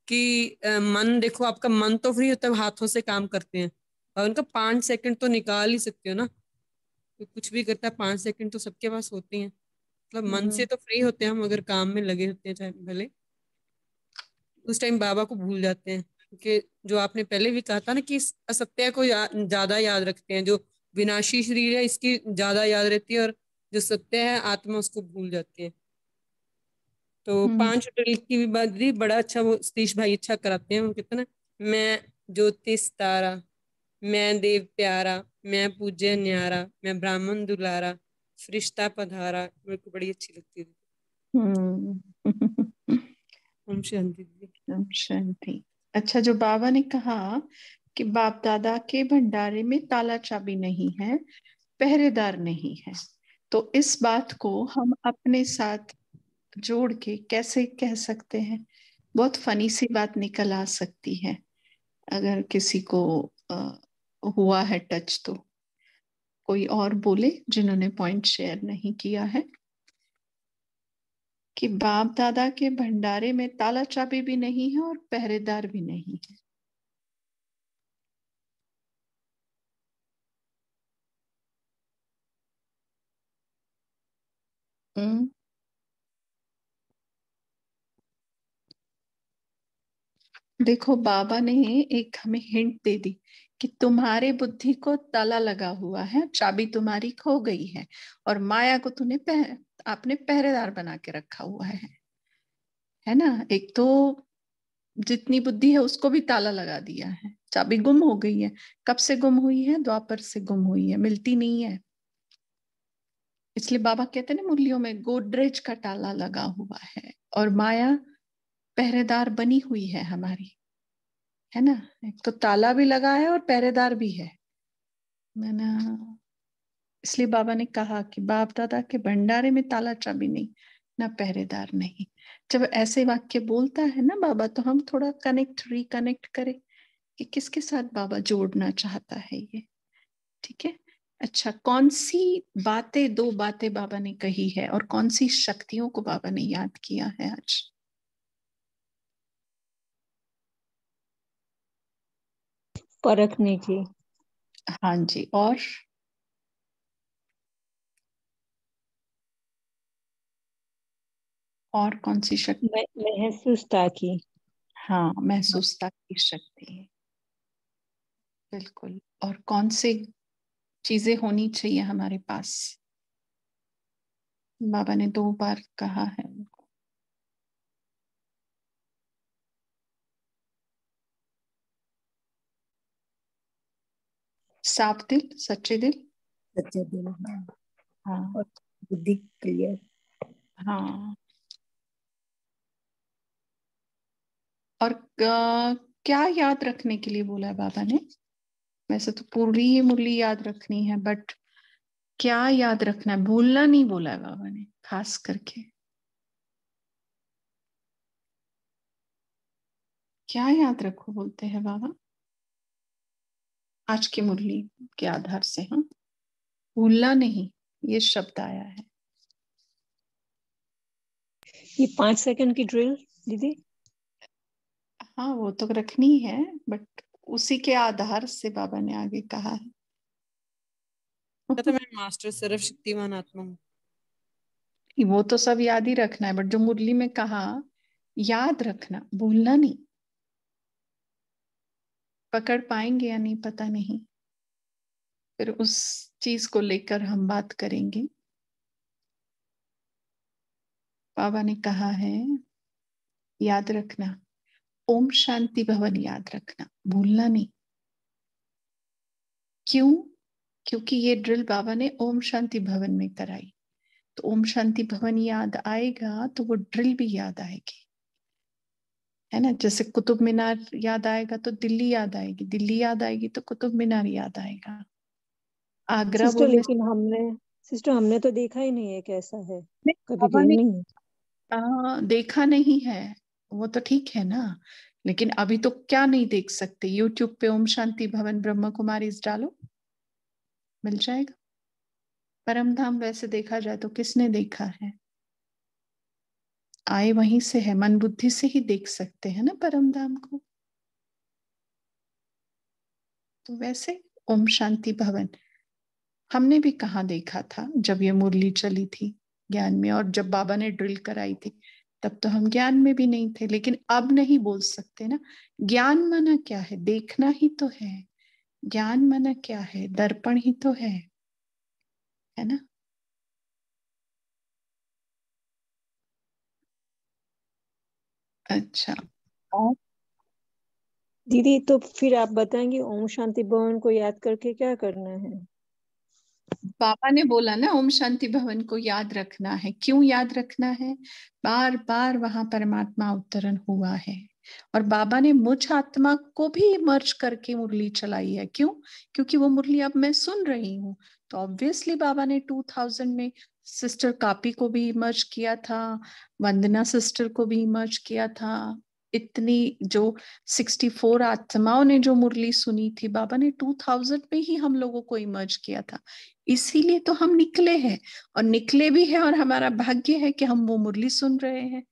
कि मन, देखो आपका मन तो फ्री होता है, हाथों से काम करते हैं और उनका 5 सेकंड तो निकाल ही सकते हो ना। तो कुछ भी करता है 5 सेकंड तो सबके पास होते हैं। मतलब मन से तो फ्री होते हैं हम, अगर काम में लगे होते हैं चाहे भले, उस टाइम बाबा को भूल जाते हैं। क्योंकि जो आपने पहले भी कहा था ना कि असत्य को ज्यादा याद रखते हैं, जो विनाशी शरीर है इसकी ज्यादा याद रहती है, और जो सत्य है आत्मा उसको भूल जाती है। तो 5 ड्रिल की भी बात भी बड़ा अच्छा वो सतीश भाई अच्छा कराते हैं। वो कहते हैं ना, मैं ज्योतिष तारा, मैं देव प्यारा, मैं पूज्य न्यारा, मैं ब्राह्मण दुलारा, फरिश्ता पधारा। मेरे को बड़ी अच्छी लगती है। ओम शांति। ओम शांति। अच्छा, जो बाबा ने कहा कि बाप दादा के भंडारे में ताला चाबी नहीं है, पहरेदार नहीं है, तो इस बात को हम अपने साथ जोड़ के कैसे कह सकते हैं? बहुत फनी सी बात निकल आ सकती है अगर किसी को हुआ है टच। तो कोई और बोले जिन्होंने पॉइंट शेयर नहीं किया है कि बाप दादा के भंडारे में ताला चाबी भी नहीं है और पहरेदार भी नहीं है। देखो बाबा ने एक हमें हिंट दे दी कि तुम्हारे बुद्धि को ताला लगा हुआ है, चाबी तुम्हारी खो गई है, और माया को तूने आपने पहरेदार बना के रखा हुआ है ना। एक तो जितनी बुद्धि है उसको भी ताला लगा दिया है, चाबी गुम हो गई है। कब से गुम हुई है? द्वापर से गुम हुई है, मिलती नहीं है। इसलिए बाबा कहते हैं ना मुरलियों में, गोदरेज का ताला लगा हुआ है और माया पहरेदार बनी हुई है हमारी, है ना। एक तो ताला भी लगा है और पहरेदार भी है ना। इसलिए बाबा ने कहा कि बाप दादा के भंडारे में ताला चाबी नहीं, ना पहरेदार नहीं। जब ऐसे वाक्य बोलता है ना बाबा, तो हम थोड़ा रिकनेक्ट करें कि किसके साथ बाबा जोड़ना चाहता है ये। ठीक है, अच्छा, कौन सी बातें, 2 बातें बाबा ने कही है और कौन सी शक्तियों को बाबा ने याद किया है आज? परखने की। हाँ जी, और कौन सी शक्ति? महसूसता की। हाँ, महसूसता की शक्ति है, बिल्कुल। और कौन से चीजें होनी चाहिए हमारे पास? बाबा ने 2 बार कहा है। साफ दिल, सच्चे दिल, सच्चे दिल, हाँ, और बुद्धि क्लियर। हाँ। और क्या याद रखने के लिए बोला है बाबा ने? वैसे तो पूरी ही मुरली याद रखनी है, बट क्या याद रखना है? भूलना नहीं बोला है बाबा ने खास करके। क्या याद रखो बोलते हैं बाबा आज की मुरली के आधार से? हाँ, भूलना नहीं, ये शब्द आया है। ये 5 सेकंड की ड्रिल दीदी। हाँ, वो तो रखनी है, बट उसी के आधार से बाबा ने आगे कहा है। कहता मैं मास्टर सिर्फ शक्तिमान आत्मा हूँ। वो तो सब याद ही रखना है, बट जो मुरली में कहा याद रखना, भूलना नहीं। पकड़ पाएंगे या नहीं पता नहीं, फिर उस चीज को लेकर हम बात करेंगे। बाबा ने कहा है याद रखना, ओम शांति भवन याद रखना, भूलना नहीं। क्यों? क्योंकि ये ड्रिल बाबा ने ओम शांति भवन में कराई, तो ओम शांति भवन याद आएगा तो वो ड्रिल भी याद आएगी, है ना। जैसे कुतुब मीनार याद आएगा तो दिल्ली याद आएगी, दिल्ली याद आएगी तो कुतुब मीनार याद आएगा। आगरा सिस्टर बोलने लेकिन हमने तो देखा ही नहीं है कैसा है, से कभी बाबा गए ने नहीं है। देखा नहीं है, वो तो ठीक है ना, लेकिन अभी तो क्या नहीं देख सकते? यूट्यूब पे ओम शांति भवन ब्रह्म कुमारी डालो, मिल जाएगा। परम धाम वैसे देखा जाए तो किसने देखा है? आए वहीं से है, मन बुद्धि से ही देख सकते हैं ना परम धाम को। तो वैसे ओम शांति भवन हमने भी कहाँ देखा था जब ये मुरली चली थी ज्ञान में, और जब बाबा ने ड्रिल कराई थी तब तो हम ज्ञान में भी नहीं थे। लेकिन अब नहीं बोल सकते ना, ज्ञान माना क्या है? देखना ही तो है। ज्ञान माना क्या है? दर्पण ही तो है ना। अच्छा, और दीदी तो फिर आप बताएंगे ओम शांति भवन को याद करके क्या करना है? बाबा ने बोला ना ओम शांति भवन को याद रखना है। क्यों याद रखना है? बार बार वहां परमात्मा अवतरण हुआ है, और बाबा ने मुझ आत्मा को भी मर्ज करके मुरली चलाई है। क्यों? क्योंकि वो मुरली अब मैं सुन रही हूँ, तो ऑब्वियसली बाबा ने 2000 में सिस्टर कापी को भी मर्ज किया था, वंदना सिस्टर को भी मर्ज किया था। इतनी जो 64 आत्माओं ने जो मुरली सुनी थी, बाबा ने 2000 में ही हम लोगों को इमर्ज किया था। इसीलिए तो हम निकले हैं, और निकले भी हैं, और हमारा भाग्य है कि हम वो मुरली सुन रहे हैं।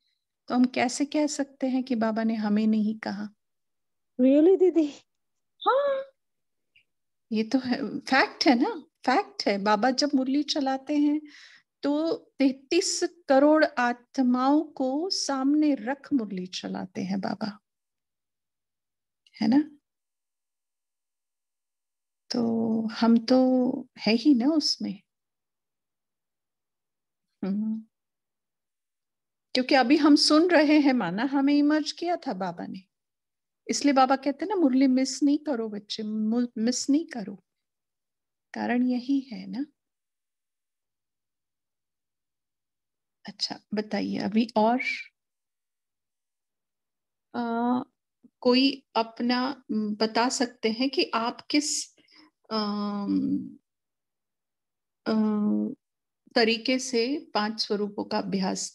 तो हम कैसे कह सकते हैं कि बाबा ने हमें नहीं कहा? रियली दीदी? हाँ, ये तो है, फैक्ट है ना, फैक्ट है। बाबा जब मुरली चलाते हैं तो 33 करोड़ आत्माओं को सामने रख मुरली चलाते हैं बाबा, है ना। तो हम तो है ही ना उसमें। क्योंकि अभी हम सुन रहे हैं, माना हमें इमर्ज किया था बाबा ने, इसलिए बाबा कहते हैं ना मुरली मिस नहीं करो बच्चे, मिस नहीं करो। कारण यही है ना। अच्छा, बताइए अभी और कोई अपना बता सकते हैं कि आप किस तरीके से 5 स्वरूपों का अभ्यास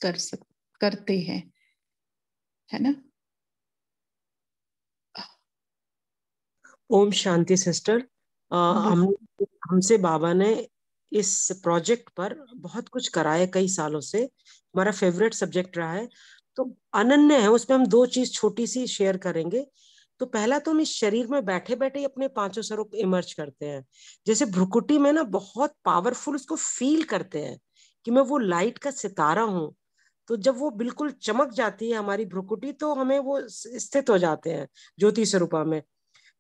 करते हैं, है ना। ओम शांति सिस्टर। हमसे बाबा ने इस प्रोजेक्ट पर बहुत कुछ कराया, कई सालों से हमारा फेवरेट सब्जेक्ट रहा है, तो अनन्य है। उसमें हम 2 चीज छोटी सी शेयर करेंगे। तो पहला तो हम इस शरीर में बैठे बैठे ही अपने 5 स्वरूप इमर्ज करते हैं। जैसे भ्रुकुटी में ना बहुत पावरफुल उसको फील करते हैं कि मैं वो लाइट का सितारा हूँ। तो जब वो बिल्कुल चमक जाती है हमारी भ्रुकुटी, तो हमें वो स्थित हो जाते हैं ज्योति स्वरूपा में।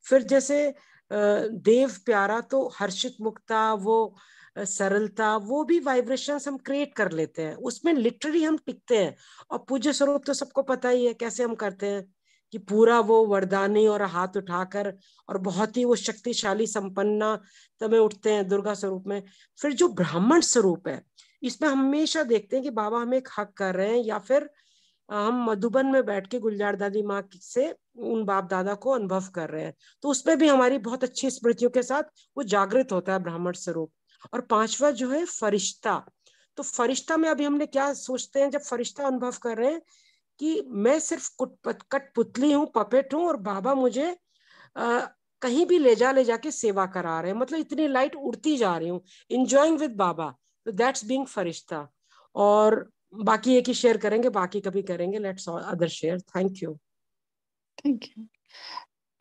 फिर जैसे देव प्यारा, तो हर्षित मुक्ता, वो सरलता, वो भी वाइब्रेशंस हम क्रिएट कर लेते हैं, उसमें लिटरली हम टिकते हैं। और पूज्य स्वरूप तो सबको पता ही है कैसे हम करते हैं, कि पूरा वो वरदानी और हाथ उठाकर और बहुत ही वो शक्तिशाली संपन्ना तब उठते हैं दुर्गा स्वरूप में। फिर जो ब्राह्मण स्वरूप है, इसमें हमेशा देखते हैं कि बाबा हमें एक हक कर रहे हैं, या फिर हम मधुबन में बैठ के गुलजार दादी माँ से उन बाप दादा को अनुभव कर रहे हैं। तो उसमें भी हमारी बहुत अच्छी स्मृतियों के साथ वो जागृत होता है ब्राह्मण स्वरूप। और 5वां जो है फरिश्ता। तो फरिश्ता में अभी हमने क्या सोचते हैं, जब फरिश्ता अनुभव कर रहे हैं कि मैं सिर्फ कठपुतली हूँ, पपेट हूँ, और बाबा मुझे कहीं भी ले जाके सेवा करा रहे हैं, मतलब इतनी लाइट उड़ती जा रही हूँ, इंजॉइंग विद बाबा। तो दैट्स बीइंग फरिश्ता। और बाकी एक ही शेयर करेंगे, बाकी कभी करेंगे, let's other share. Thank you. Thank you.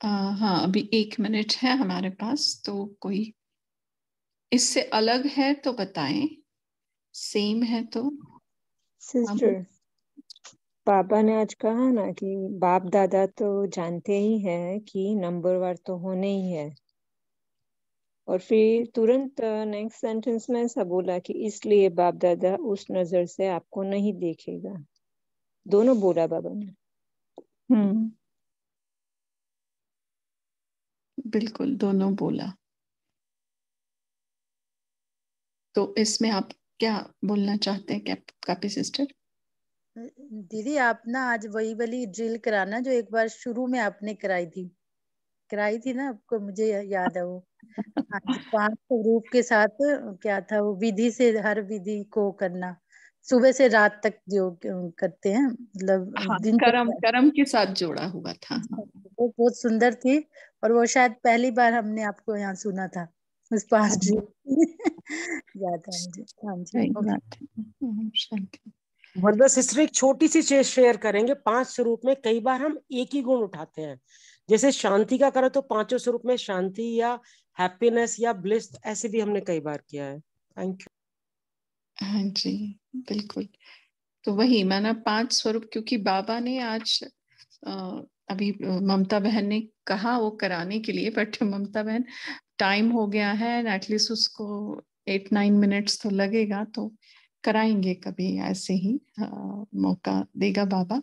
हाँ, अभी 1 मिनट है हमारे पास, तो कोई इससे अलग है तो बताएं, सेम है तो। सिस्टर, पापा ने आज कहा ना कि बाप दादा तो जानते ही हैं कि नंबरवार तो होने ही है, और फिर तुरंत नेक्स्ट सेंटेंस में ऐसा बोला कि इसलिए बाप दादा उस नजर से आपको नहीं देखेगा। दोनों बोला बाबा ने। बिल्कुल, दोनों बोला। तो इसमें आप क्या बोलना चाहते हैं कापी सिस्टर? दीदी, आप ना आज वही वाली ड्रिल कराना जो एक बार शुरू में आपने कराई थी ना, आपको, मुझे याद है वो। आज 5 स्वरूप के साथ क्या था वो, विधि से हर विधि को करना, सुबह से रात तक जो करते हैं, मतलब हाँ, दिन कर्म के साथ जोड़ा हुआ था। हाँ। वो बहुत सुंदर थी, और वो शायद पहली बार हमने आपको यहाँ सुना था उस 5 ड्रिल। याद है मुझे। हाँ जी, ओके। वरदा सिस्टर, एक छोटी सी चीज शेयर करेंगे। 5 स्वरूप में कई बार हम एक ही गुण उठाते हैं। जैसे शांति का करो तो 5 स्वरूप में शांति या हैप्पीनेस या ब्लिस, ऐसे भी हमने कई बार किया है। Thank you. हाँ जी, बिल्कुल। तो वही माना 5 स्वरूप, क्योंकि बाबा ने आज अभी ममता बहन ने कहा वो कराने के लिए, बट ममता बहन टाइम हो गया है, एटलीस्ट उसको 8-9 मिनट्स तो लगेगा, तो कराएंगे कभी, ऐसे ही मौका देगा बाबा।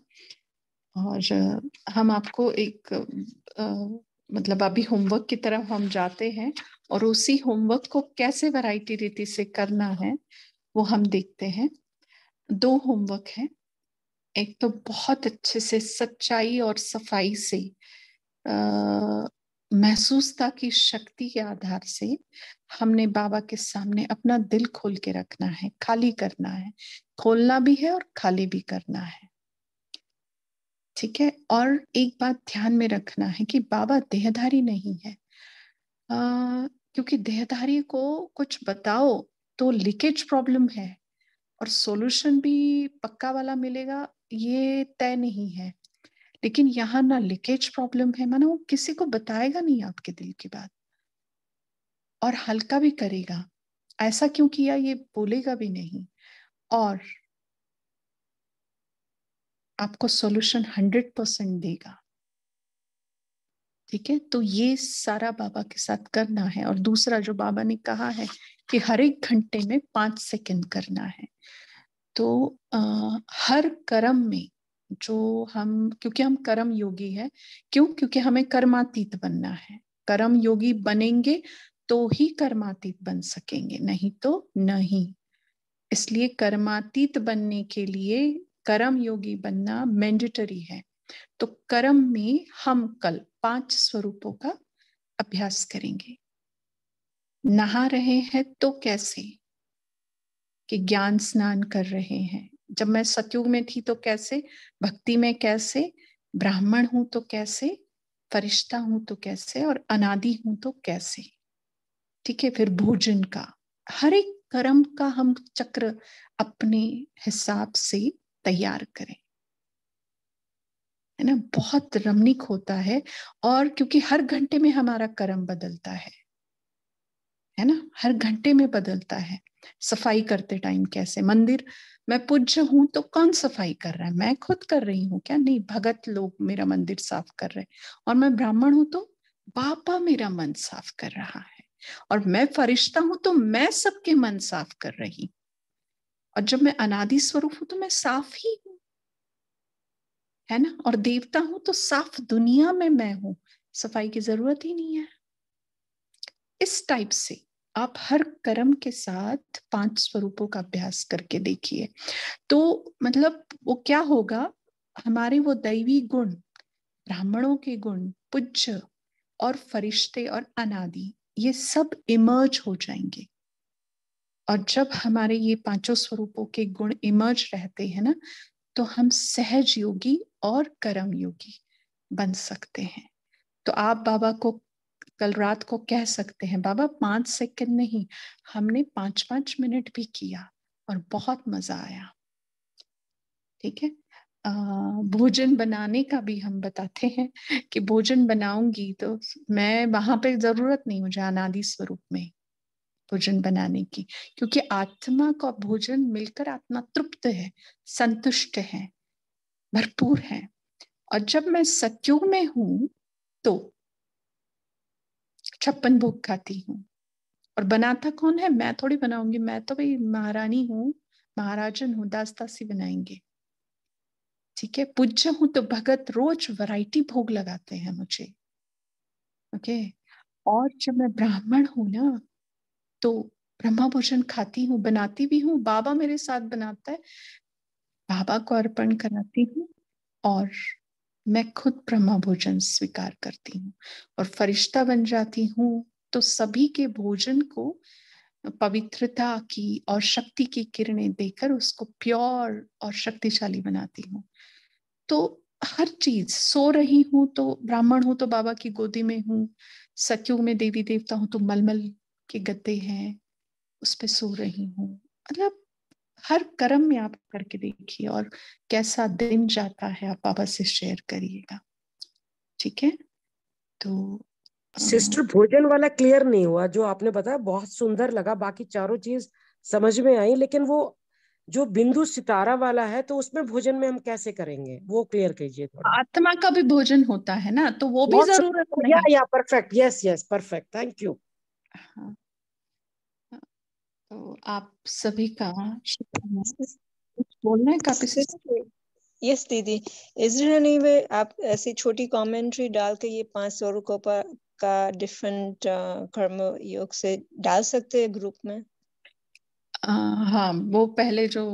और हम आपको एक मतलब अभी होमवर्क की तरफ हम जाते हैं, और उसी होमवर्क को कैसे वैरायटी रीति से करना है वो हम देखते हैं। 2 होमवर्क है। एक तो बहुत अच्छे से सच्चाई और सफाई से महसूसता की शक्ति के आधार से हमने बाबा के सामने अपना दिल खोल के रखना है, खाली करना है, खोलना भी है और खाली भी करना है। ठीक है। और एक बात ध्यान में रखना है कि बाबा देहधारी नहीं है, क्योंकि देहधारी को कुछ बताओ तो लीकेज प्रॉब्लम है, और सॉल्यूशन भी पक्का वाला मिलेगा ये तय नहीं है। लेकिन यहाँ ना लीकेज प्रॉब्लम है, मानो वो किसी को बताएगा नहीं आपके दिल की बात, और हल्का भी करेगा, ऐसा क्यों किया ये बोलेगा भी नहीं, और आपको सॉल्यूशन 100% देगा। ठीक है। तो ये सारा बाबा के साथ करना है। और दूसरा जो बाबा ने कहा है कि हर एक घंटे में 5 सेकंड करना है। तो हर कर्म में जो हम, क्योंकि हम कर्म योगी है, क्योंकि हमें कर्मातीत बनना है। कर्म योगी बनेंगे तो ही कर्मातीत बन सकेंगे, नहीं तो नहीं। इसलिए कर्मातीत बनने के लिए कर्म योगी बनना मैंडेटरी है। तो कर्म में हम कल 5 स्वरूपों का अभ्यास करेंगे। नहा रहे हैं तो कैसे, कि ज्ञान स्नान कर रहे हैं। जब मैं सतयुग में थी तो कैसे, भक्ति में कैसे, ब्राह्मण हूं तो कैसे, फरिश्ता हूं तो कैसे, और अनादि हूं तो कैसे। ठीक है, फिर भोजन का, हर एक कर्म का हम चक्र अपने हिसाब से तैयार करें, है ना। बहुत रमणीक होता है, और क्योंकि हर घंटे में हमारा कर्म बदलता है ना, हर घंटे में बदलता है। सफाई करते टाइम कैसे, मंदिर मैं पूज्य हूं तो कौन सफाई कर रहा है, मैं खुद कर रही हूँ क्या? नहीं, भगत लोग मेरा मंदिर साफ कर रहे हैं। और मैं ब्राह्मण हूं तो बाबा मेरा मन साफ कर रहा है। और मैं फरिश्ता हूं तो मैं सबके मन साफ कर रही हूं। और जब मैं अनादि स्वरूप हूं तो मैं साफ ही हूं, है ना। और देवता हूं तो साफ दुनिया में मैं हूं, सफाई की जरूरत ही नहीं है। इस टाइप से आप हर कर्म के साथ 5 स्वरूपों का अभ्यास करके देखिए, तो मतलब वो क्या होगा, हमारे वो दैवी गुण, ब्राह्मणों के गुण, पूज्य और फरिश्ते और अनादि, ये सब इमर्ज हो जाएंगे। और जब हमारे ये 5 स्वरूपों के गुण इमर्ज रहते हैं ना, तो हम सहज योगी और कर्म योगी बन सकते हैं। तो आप बाबा को कल रात को कह सकते हैं, बाबा 5 सेकंड नहीं, हमने 5-5 मिनट भी किया और बहुत मजा आया। ठीक है, भोजन बनाने का भी हम बताते हैं कि भोजन बनाऊंगी तो मैं वहां पे जरूरत नहीं मुझे अनादि स्वरूप में भोजन बनाने की, क्योंकि आत्मा का भोजन मिलकर आत्मा तृप्त है, संतुष्ट है, भरपूर है। और जब मैं सत्युग में हूं तो 56 भोग खाती हूँ। और बनाता कौन है? मैं थोड़ी बनाऊंगी, मैं तो भाई महारानी हूँ, महाराजन हूँ, दास दासी बनाएंगे। ठीक है, पूज्य हूं तो भगत रोज वैरायटी भोग लगाते हैं मुझे। ओके, और जब मैं ब्राह्मण हूं ना तो ब्रह्मा भोजन खाती हूँ, बनाती भी हूँ, बाबा मेरे साथ बनाता है, बाबा को अर्पण कराती हूँ, और मैं खुद ब्रह्मा भोजन स्वीकार करती हूँ। और फरिश्ता बन जाती हूँ तो सभी के भोजन को पवित्रता की और शक्ति की किरणें देकर उसको प्योर और शक्तिशाली बनाती हूँ। तो हर चीज, सो रही हूं तो ब्राह्मण हूं तो बाबा की गोदी में हूँ, सत्युग में देवी देवता हूं तो मलमल के गद्दे हैं उस पे सो रही हूँ। मतलब हर कर्म में आप करके देखिए, और कैसा दिन जाता है आप बाबा से शेयर करिएगा। ठीक है, तो सिस्टर भोजन वाला क्लियर नहीं हुआ जो आपने बताया, बहुत सुंदर लगा, बाकी चारों चीज समझ में आई, लेकिन वो जो बिंदु सितारा वाला है तो उसमें भोजन में हम कैसे करेंगे, वो क्लियर कीजिए थोड़ा। आत्मा का भी भोजन होता है ना, तो वो भी बहुत जरूरत नहीं। या perfect, yes yes perfect, thank you. हाँ, तो आप सभी का शुक्रिया। कुछ बोलना है काफी से? यस दीदी, इज देयर एनी वे आप ऐसी छोटी कमेंट्री डाल के ये 5 स्वरूपों पर का डिफरेंट कर्म योग से डाल सकते हैं ग्रुप में? हाँ, वो पहले जो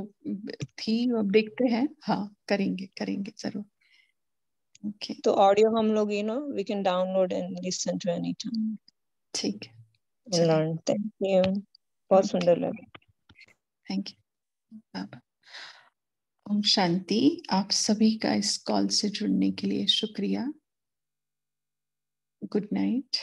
थी वो देखते हैं, हाँ करेंगे करेंगे जरूर। ओके, तो ऑडियो हम लोग we can download and listen to any time. ठीक है, लर्न। थैंक यू, बहुत सुंदर लगा। थैंक यू बाबा। ओम शांति। आप सभी का इस कॉल से जुड़ने के लिए शुक्रिया। Good night.